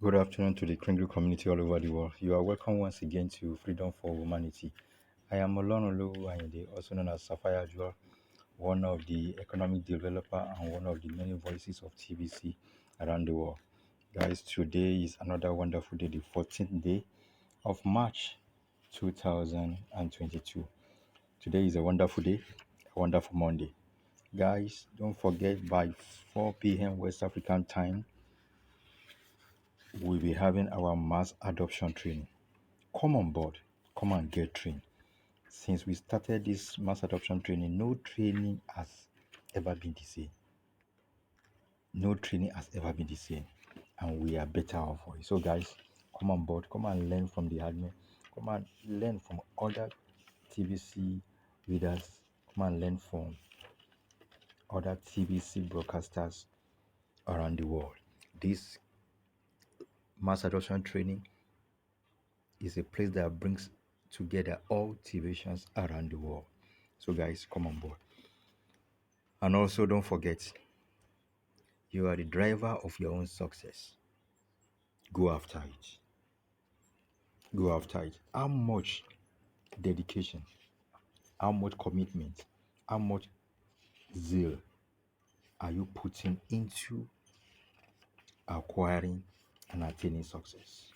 Good afternoon to the Kringle community all over the world. You are welcome once again to Freedom for Humanity. I am Olonolu Ayinde, also known as Sapphire Jewel, one of the economic developer and one of the many voices of TBC around the world. Guys, today is another wonderful day, the 14th day of March 2022. Today is a wonderful day, a wonderful Monday. Guys, don't forget by 4 p.m. West African time, we'll be having our mass adoption training. Come on board, come and get trained. Since we started this mass adoption training, no training has ever been the same. No training has ever been the same, and we are better off for it. So, guys, come on board, come and learn from the admin, come and learn from other TVC leaders, come and learn from other TVC broadcasters around the world. This mass adoption training is a place that brings together all TVisions around the world. So, guys, come on board. And also, don't forget, you are the driver of your own success. Go after it. Go after it. How much dedication, how much commitment, how much zeal are you putting into acquiring and attaining success?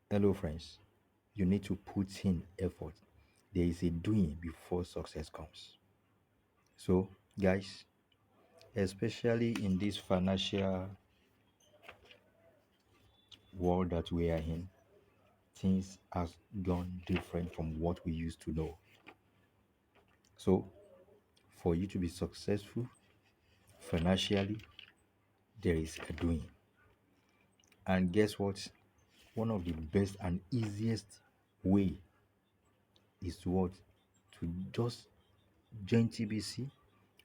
Hello, friends. You need to put in effort. There is a doing before success comes. So, guys, especially in this financial world that we are in, things has gone different from what we used to know. So, for you to be successful financially, there is a doing. And guess what? One of the best and easiest way is to what? To just join TBC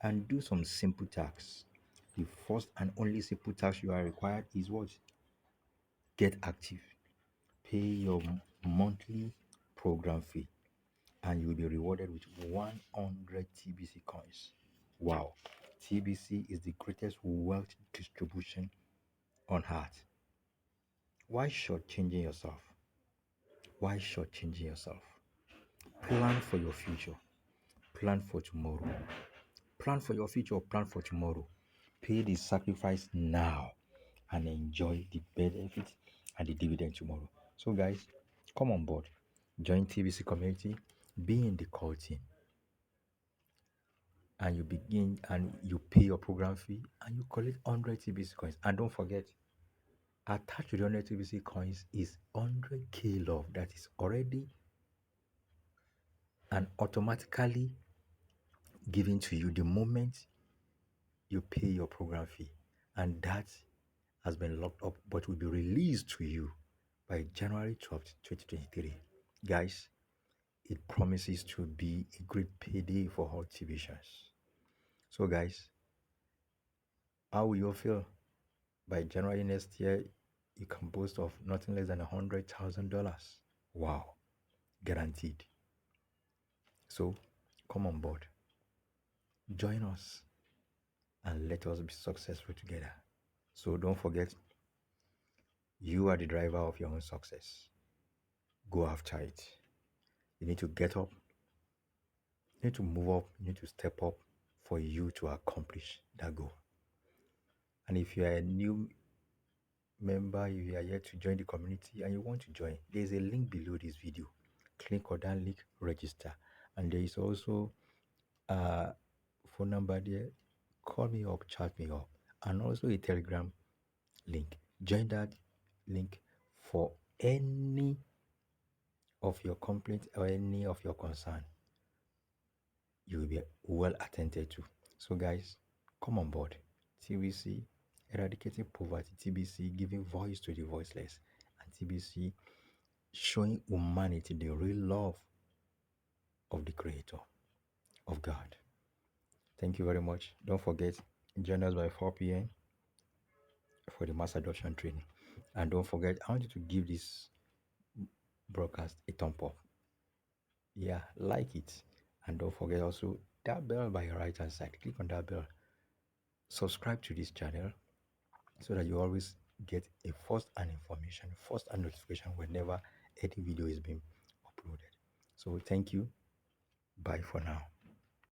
and do some simple tasks. The first and only simple task you are required is what? Get active. Pay your monthly program fee and you'll be rewarded with 100 TBC coins. Wow. TBC is the greatest wealth distribution on earth. Why shortchanging yourself? Why shortchanging yourself? Plan for your future. Plan for tomorrow. Plan for your future. Plan for tomorrow. Pay the sacrifice now and enjoy the benefit and the dividend tomorrow. So, guys, come on board. Join TBC community. Be in the core team. And you begin and you pay your program fee and you collect 100 TBC coins. And don't forget, attached to the 100 TBC coins is 100k love that is already and automatically given to you the moment you pay your program fee. And that has been locked up but will be released to you by January 12th, 2023. Guys, it promises to be a great payday for all TVisions. So, guys, how will you feel? By January next year, you can boast of nothing less than $100,000. Wow, guaranteed. So come on board, join us, and let us be successful together. So don't forget, you are the driver of your own success. Go after it. You need to get up, you need to move up, you need to step up for you to accomplish that goal. And if you are a new member, if you are yet to join the community and you want to join, there is a link below this video. Click on that link, register. And there is also a phone number there. Call me up, chat me up, and also a Telegram link. Join that link for any of your complaints or any of your concern. You will be well attended to. So, guys, come on board. TBC, Eradicating Poverty. TBC, giving voice to the voiceless. And TBC, showing humanity the real love of the Creator, of God. Thank you very much. Don't forget, join us by 4 p.m. for the mass adoption training. And don't forget, I want you to give this broadcast a thumb up. Yeah, like it. And don't forget also that bell by your right hand side. Click on that bell. Subscribe to this channel so that you always get a first hand information, first hand notification whenever any video is being uploaded. So thank you. Bye for now.